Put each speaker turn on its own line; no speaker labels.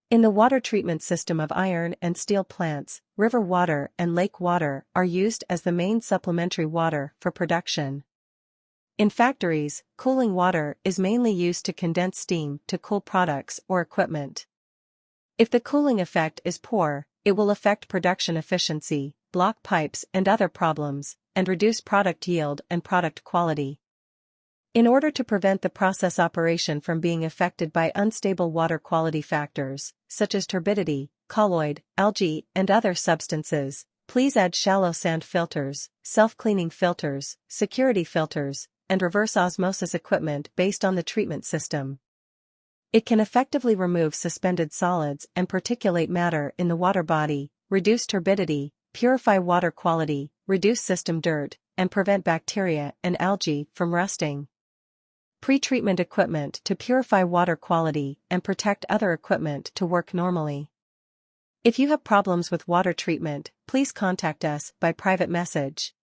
In the water treatment system of iron and steel plants, river water and lake water are used as the main supplementary water for production. In factories, cooling water is mainly used to condense steam to cool products or equipment. If the cooling effect is poor, it will affect production efficiency, block pipes and other problems, and reduce product yield and product quality. In order to prevent the process operation from being affected by unstable water quality factors, such as turbidity, colloid, algae, and other substances, please add shallow sand filters, self-cleaning filters, security filters, and reverse osmosis equipment based on the treatment system. It can effectively remove suspended solids and particulate matter in the water body, reduce turbidity, purify water quality, reduce system dirt, and prevent bacteria and algae from rusting. Pre-treatment equipment to purify water quality and protect other equipment to work normally. If you have problems with water treatment, please contact us by private message.